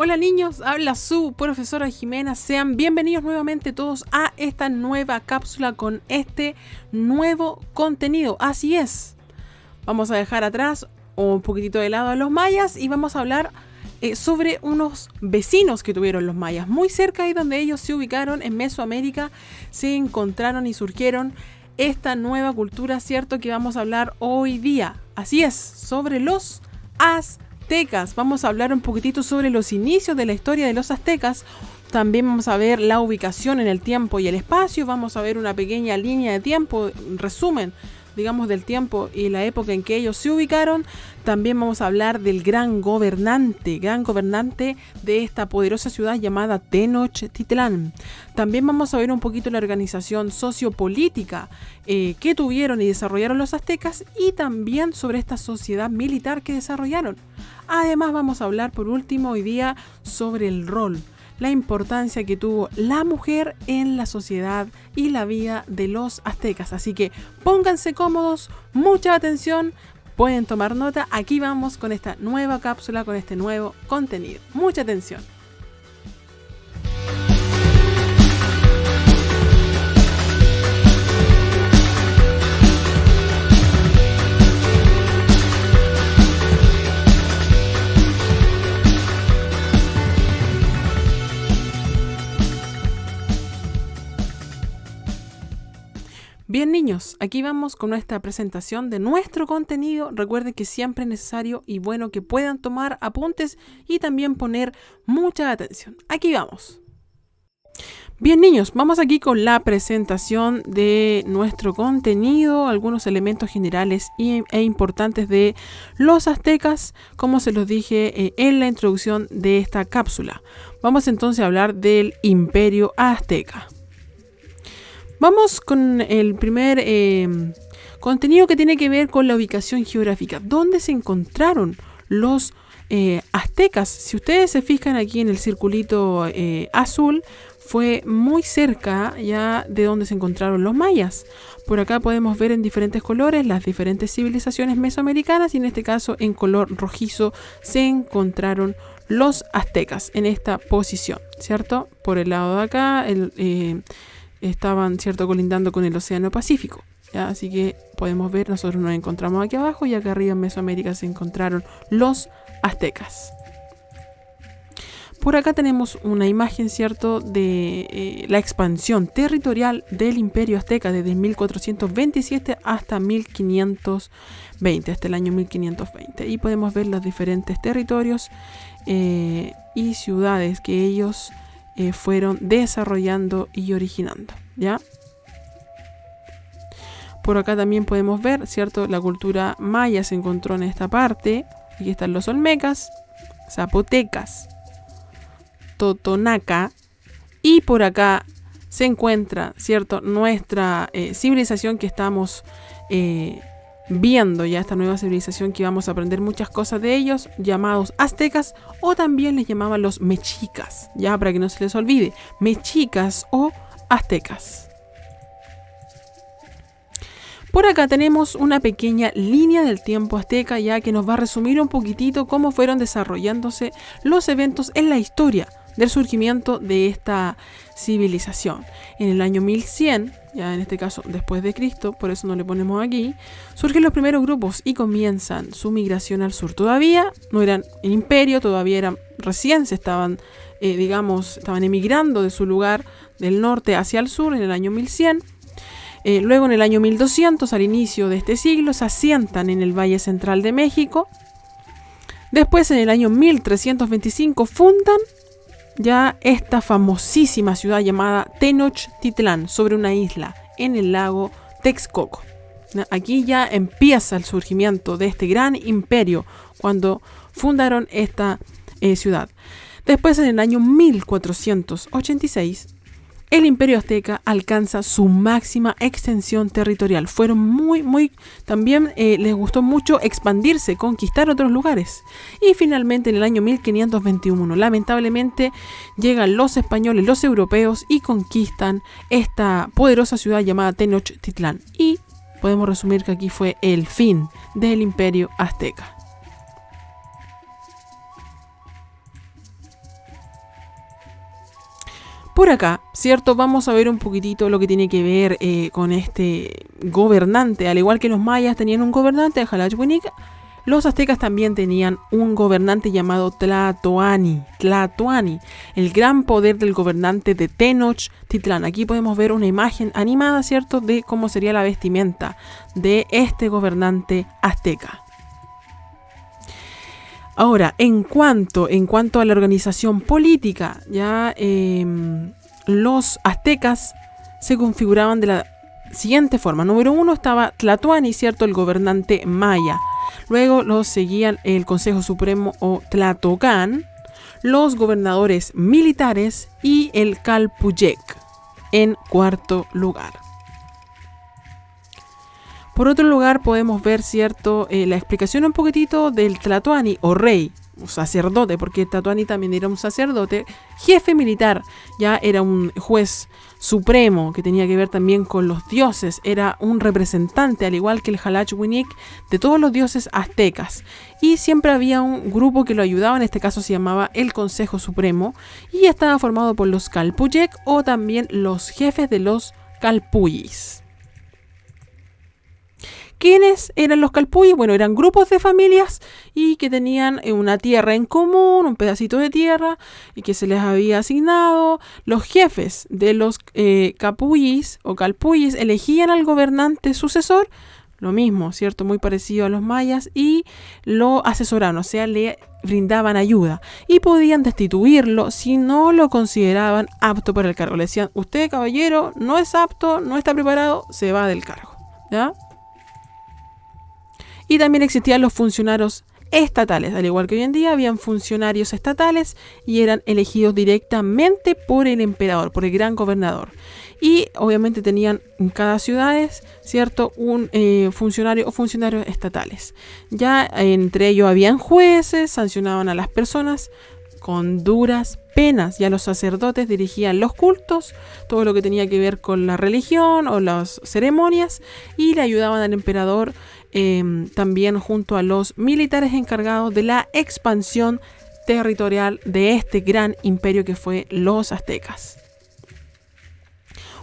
Hola niños, habla su profesora Jimena. Sean bienvenidos nuevamente todos a esta nueva cápsula con este nuevo contenido. Así es, vamos a dejar atrás un poquitito de lado a los mayas y vamos a hablar sobre unos vecinos que tuvieron los mayas. Muy cerca de donde ellos se ubicaron en Mesoamérica, se encontraron y surgieron esta nueva cultura, ¿cierto? Que vamos a hablar hoy día. Así es, sobre los aztecas. Vamos a hablar un poquitito sobre los inicios de la historia de los aztecas. También vamos a ver la ubicación en el tiempo y el espacio. Vamos a ver una pequeña línea de tiempo, resumen, digamos, del tiempo y la época en que ellos se ubicaron. También vamos a hablar del gran gobernante de esta poderosa ciudad llamada Tenochtitlán. También vamos a ver un poquito la organización sociopolítica que tuvieron y desarrollaron los aztecas, y también sobre esta sociedad militar que desarrollaron. Además vamos a hablar por último hoy día sobre el rol, la importancia que tuvo la mujer en la sociedad y la vida de los aztecas. Así que pónganse cómodos, mucha atención, pueden tomar nota. Aquí vamos con esta nueva cápsula, con este nuevo contenido. Mucha atención. Bien niños, aquí vamos con nuestra presentación de nuestro contenido. Recuerden que siempre es necesario y bueno que puedan tomar apuntes y también poner mucha atención. Aquí vamos. Bien niños, vamos aquí con la presentación de nuestro contenido, algunos elementos generales e importantes de los aztecas, como se los dije en la introducción de esta cápsula. Vamos entonces a hablar del Imperio Azteca. Vamos con el primer contenido que tiene que ver con la ubicación geográfica. ¿Dónde se encontraron los aztecas? Si ustedes se fijan aquí en el circulito azul, fue muy cerca ya de donde se encontraron los mayas. Por acá podemos ver en diferentes colores las diferentes civilizaciones mesoamericanas, y en este caso en color rojizo se encontraron los aztecas en esta posición, ¿cierto? Por el lado de acá, estaban, ¿cierto?, colindando con el Océano Pacífico, ¿ya? Así que podemos ver, nosotros nos encontramos aquí abajo y acá arriba en Mesoamérica se encontraron los aztecas. Por acá tenemos una imagen, ¿cierto?, de la expansión territorial del Imperio Azteca desde 1427 hasta 1520, hasta el año 1520. Y podemos ver los diferentes territorios y ciudades que ellos fueron desarrollando y originando, ¿ya? Por acá también podemos ver, ¿cierto?, la cultura maya se encontró en esta parte. Aquí están los olmecas, zapotecas, totonaca, y por acá se encuentra, ¿cierto?, nuestra civilización que estamos viendo, ya esta nueva civilización que vamos a aprender muchas cosas de ellos, llamados aztecas, o también les llamaban los mexicas, ya, para que no se les olvide, mexicas o aztecas. Por acá tenemos una pequeña línea del tiempo azteca, ya que nos va a resumir un poquitito cómo fueron desarrollándose los eventos en la historia del surgimiento de esta civilización. En el año 1100, ya en este caso después de Cristo, por eso no le ponemos aquí, surgen los primeros grupos y comienzan su migración al sur. Todavía no eran un imperio, todavía eran recién se estaban, estaban emigrando de su lugar del norte hacia el sur en el año 1100. Luego en el año 1200, al inicio de este siglo, se asientan en el Valle Central de México. Después en el año 1325 fundan ya esta famosísima ciudad llamada Tenochtitlán, sobre una isla en el lago Texcoco. Aquí ya empieza el surgimiento de este gran imperio cuando fundaron esta ciudad. Después, en el año 1486, el Imperio Azteca alcanza su máxima extensión territorial. Fueron también les gustó mucho expandirse, conquistar otros lugares. Y finalmente en el año 1521, lamentablemente, llegan los españoles, los europeos, y conquistan esta poderosa ciudad llamada Tenochtitlán. Y podemos resumir que aquí fue el fin del Imperio Azteca. Por acá, ¿cierto? Vamos a ver un poquitito lo que tiene que ver con este gobernante. Al igual que los mayas tenían un gobernante, Xalachhuinic, los aztecas también tenían un gobernante llamado Tlatoani. Tlatoani, el gran poder del gobernante de Tenochtitlán. Aquí podemos ver una imagen animada, ¿cierto?, de cómo sería la vestimenta de este gobernante azteca. Ahora, en cuanto a la organización política, ya los aztecas se configuraban de la siguiente forma. Número 1 estaba Tlatoani, ¿cierto?, el gobernante maya. Luego los seguían el Consejo Supremo o Tlatocan, los gobernadores militares y el Calpuyec en cuarto lugar. Por otro lugar podemos ver, ¿cierto?, la explicación un poquitito del Tlatoani o rey, o sacerdote, porque Tlatoani también era un sacerdote, jefe militar, ya era un juez supremo que tenía que ver también con los dioses, era un representante, al igual que el Xalachhuinic, de todos los dioses aztecas. Y siempre había un grupo que lo ayudaba, en este caso se llamaba el Consejo Supremo, y estaba formado por los Calpuyec o también los jefes de los Calpuyis. ¿Quiénes eran los Calpuyis? Bueno, eran grupos de familias y que tenían una tierra en común, un pedacito de tierra y que se les había asignado. Los jefes de los Capuyis o Calpuyis elegían al gobernante sucesor, lo mismo, ¿cierto? Muy parecido a los mayas, y lo asesoraban, o sea, le brindaban ayuda y podían destituirlo si no lo consideraban apto para el cargo. Le decían, usted, caballero, no es apto, no está preparado, se va del cargo, ¿ya? Y también existían los funcionarios estatales, al igual que hoy en día habían funcionarios estatales y eran elegidos directamente por el emperador, por el gran gobernador. Y obviamente tenían en cada ciudad, ¿cierto?, un funcionario o funcionarios estatales. Ya entre ellos habían jueces, sancionaban a las personas con duras penas. Ya los sacerdotes dirigían los cultos, todo lo que tenía que ver con la religión o las ceremonias, y le ayudaban al emperador también junto a los militares encargados de la expansión territorial de este gran imperio que fue los aztecas.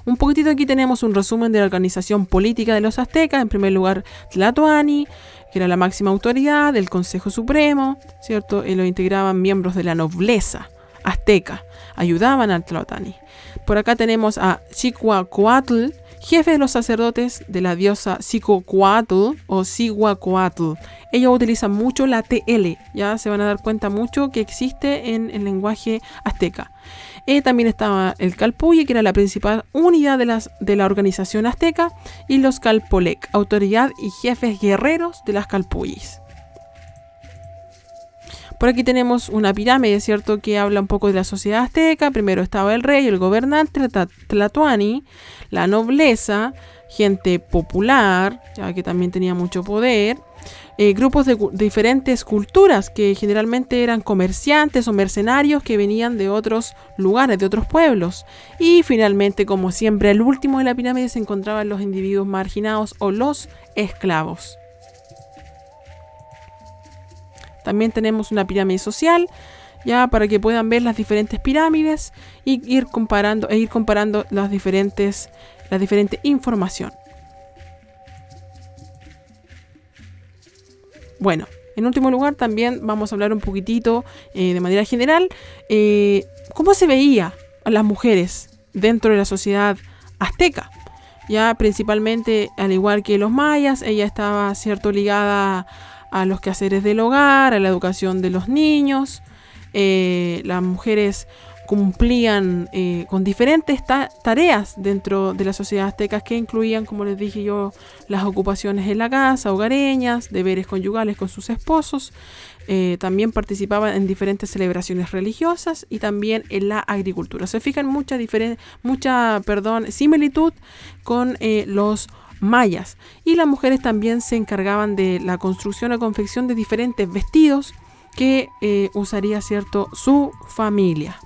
Un poquitito aquí tenemos un resumen de la organización política de los aztecas. En primer lugar, Tlatoani, que era la máxima autoridad del Consejo Supremo, ¿cierto? Y lo integraban miembros de la nobleza azteca, ayudaban al Tlatoani. Por acá tenemos a Cihuacoatl, jefe de los sacerdotes de la diosa Xicocoatl o Cihuacoatl. Ellos utilizan mucho la TL, ya se van a dar cuenta mucho que existe en el lenguaje azteca. También estaba el Calpuyi, que era la principal unidad de la organización azteca, y los Calpolec, autoridad y jefes guerreros de las Calpuyis. Por aquí tenemos una pirámide, ¿cierto?, que habla un poco de la sociedad azteca. Primero estaba el rey, el gobernante, Tlatoani, la nobleza, gente popular, ya que también tenía mucho poder, grupos de diferentes culturas que generalmente eran comerciantes o mercenarios que venían de otros lugares, de otros pueblos. Y finalmente, como siempre, al último de la pirámide se encontraban los individuos marginados o los esclavos. También tenemos una pirámide social, ya para que puedan ver las diferentes pirámides y ir comparando las diferentes información. Bueno, en último lugar también vamos a hablar un poquitito de manera general cómo se veía a las mujeres dentro de la sociedad azteca. Ya principalmente, al igual que los mayas, ella estaba, ¿cierto?, ligada a los quehaceres del hogar, a la educación de los niños. Las mujeres cumplían con diferentes tareas dentro de la sociedad azteca, que incluían, como les dije yo, las ocupaciones en la casa, hogareñas, deberes conyugales con sus esposos. También participaban en diferentes celebraciones religiosas y también en la agricultura. Se fijan mucha similitud con los mayas. Y las mujeres también se encargaban de la construcción o confección de diferentes vestidos que usaría, ¿cierto?, su familia.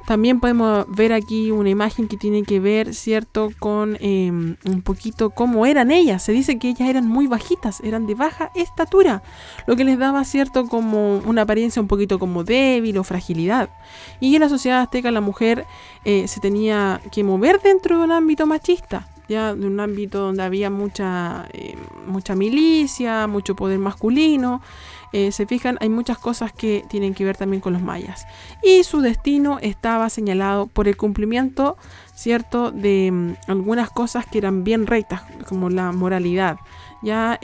También podemos ver aquí una imagen que tiene que ver, ¿cierto?, con un poquito cómo eran ellas. Se dice que ellas eran muy bajitas, eran de baja estatura, lo que les daba, ¿cierto?, como una apariencia un poquito como débil o fragilidad. Y en la sociedad azteca la mujer se tenía que mover dentro de un ámbito machista, ya de un ámbito donde había mucha milicia, mucho poder masculino. Se fijan, hay muchas cosas que tienen que ver también con los mayas. Y su destino estaba señalado por el cumplimiento, ¿cierto?, de algunas cosas que eran bien rectas, como la moralidad. Ya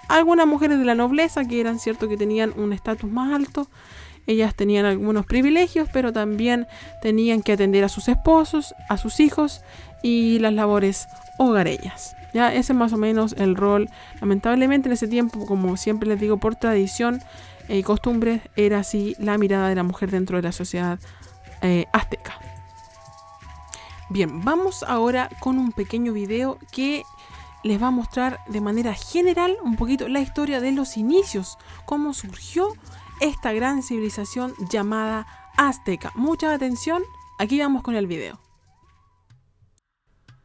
algunas mujeres de la nobleza que eran, ¿cierto?, que tenían un estatus más alto. Ellas tenían algunos privilegios, pero también tenían que atender a sus esposos, a sus hijos y las labores hogareñas. Ya ese es más o menos el rol. Lamentablemente en ese tiempo, como siempre les digo, por tradición y costumbres, era así la mirada de la mujer dentro de la sociedad azteca. Bien, vamos ahora con un pequeño video que les va a mostrar de manera general un poquito la historia de los inicios, cómo surgió esta gran civilización llamada azteca. Mucha atención, aquí vamos con el video.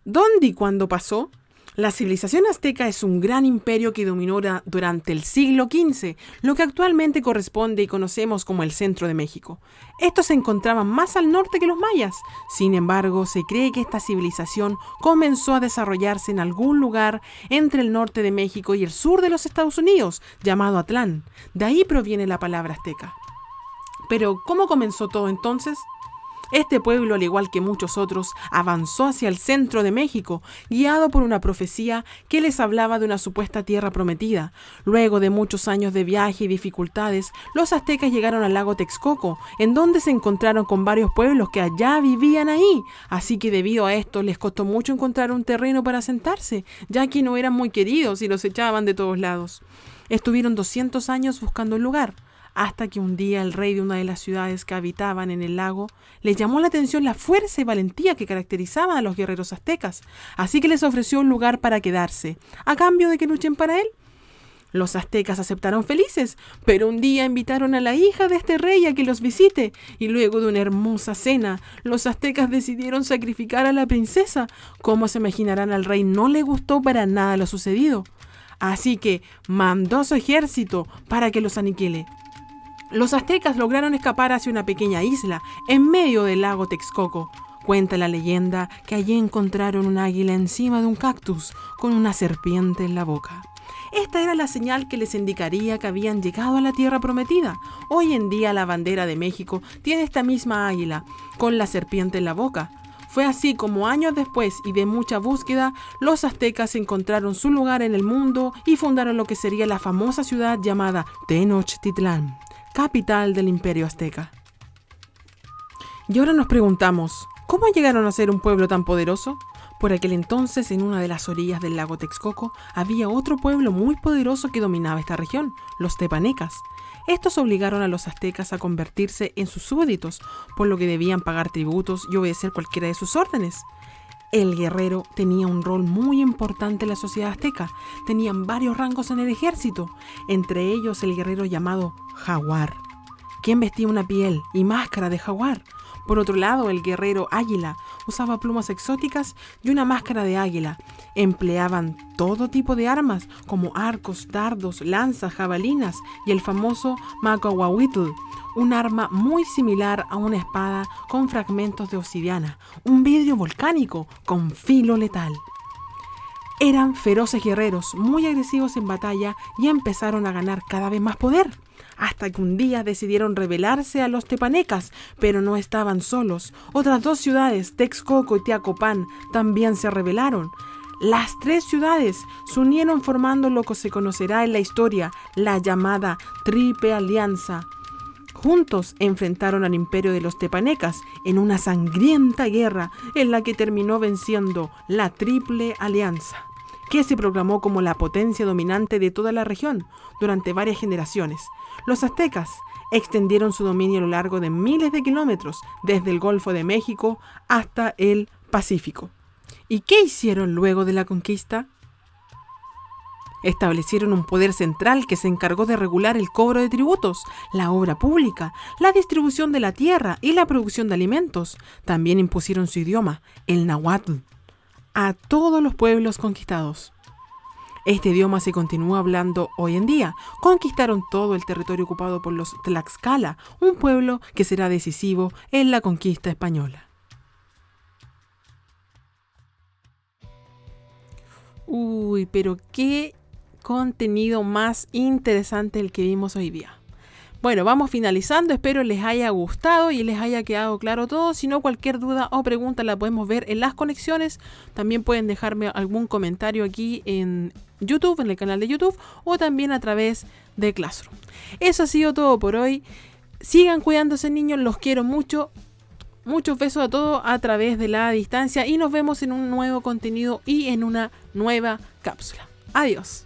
¿Dónde y cuándo pasó? La civilización azteca es un gran imperio que dominó durante el siglo XV, lo que actualmente corresponde y conocemos como el centro de México. Estos se encontraban más al norte que los mayas. Sin embargo, se cree que esta civilización comenzó a desarrollarse en algún lugar entre el norte de México y el sur de los Estados Unidos, llamado Atlán. De ahí proviene la palabra azteca. Pero, ¿cómo comenzó todo entonces? Este pueblo, al igual que muchos otros, avanzó hacia el centro de México, guiado por una profecía que les hablaba de una supuesta tierra prometida. Luego de muchos años de viaje y dificultades, los aztecas llegaron al lago Texcoco, en donde se encontraron con varios pueblos que allá vivían ahí. Así que debido a esto les costó mucho encontrar un terreno para asentarse, ya que no eran muy queridos y los echaban de todos lados. Estuvieron 200 años buscando un lugar, hasta que un día el rey de una de las ciudades que habitaban en el lago les llamó la atención la fuerza y valentía que caracterizaban a los guerreros aztecas, así que les ofreció un lugar para quedarse, a cambio de que luchen para él. Los aztecas aceptaron felices, pero un día invitaron a la hija de este rey a que los visite, y luego de una hermosa cena, los aztecas decidieron sacrificar a la princesa. Como se imaginarán, al rey no le gustó para nada lo sucedido, así que mandó a su ejército para que los aniquile. Los aztecas lograron escapar hacia una pequeña isla en medio del lago Texcoco. Cuenta la leyenda que allí encontraron un águila encima de un cactus con una serpiente en la boca. Esta era la señal que les indicaría que habían llegado a la tierra prometida. Hoy en día la bandera de México tiene esta misma águila con la serpiente en la boca. Fue así como años después y de mucha búsqueda, los aztecas encontraron su lugar en el mundo y fundaron lo que sería la famosa ciudad llamada Tenochtitlán, capital del Imperio Azteca. Y ahora nos preguntamos, ¿cómo llegaron a ser un pueblo tan poderoso? Por aquel entonces, en una de las orillas del lago Texcoco, había otro pueblo muy poderoso que dominaba esta región, los tepanecas. Estos obligaron a los aztecas a convertirse en sus súbditos, por lo que debían pagar tributos y obedecer cualquiera de sus órdenes. El guerrero tenía un rol muy importante en la sociedad azteca. Tenían varios rangos en el ejército, entre ellos el guerrero llamado jaguar, quien vestía una piel y máscara de jaguar. Por otro lado, el guerrero águila usaba plumas exóticas y una máscara de águila. Empleaban todo tipo de armas, como arcos, dardos, lanzas, jabalinas y el famoso macahuahuitl, un arma muy similar a una espada con fragmentos de obsidiana, un vidrio volcánico con filo letal. Eran feroces guerreros, muy agresivos en batalla y empezaron a ganar cada vez más poder, hasta que un día decidieron rebelarse a los tepanecas, pero no estaban solos. Otras dos ciudades, Texcoco y Teacopán, también se rebelaron. Las tres ciudades se unieron formando lo que se conocerá en la historia, la llamada Triple Alianza. Juntos enfrentaron al imperio de los tepanecas en una sangrienta guerra en la que terminó venciendo la Triple Alianza, que se proclamó como la potencia dominante de toda la región durante varias generaciones. Los aztecas extendieron su dominio a lo largo de miles de kilómetros, desde el Golfo de México hasta el Pacífico. ¿Y qué hicieron luego de la conquista? Establecieron un poder central que se encargó de regular el cobro de tributos, la obra pública, la distribución de la tierra y la producción de alimentos. También impusieron su idioma, el náhuatl, a todos los pueblos conquistados. Este idioma se continúa hablando hoy en día. Conquistaron todo el territorio ocupado por los Tlaxcala, un pueblo que será decisivo en la conquista española. Uy, pero qué contenido más interesante el que vimos hoy día. Bueno, vamos finalizando, espero les haya gustado y les haya quedado claro todo. Si no, cualquier duda o pregunta la podemos ver en las conexiones. También pueden dejarme algún comentario aquí en YouTube, en el canal de YouTube, o también a través de Classroom. Eso ha sido todo por hoy. Sigan cuidándose, niños, los quiero mucho. Muchos besos a todos a través de la distancia y nos vemos en un nuevo contenido y en una nueva cápsula. Adiós.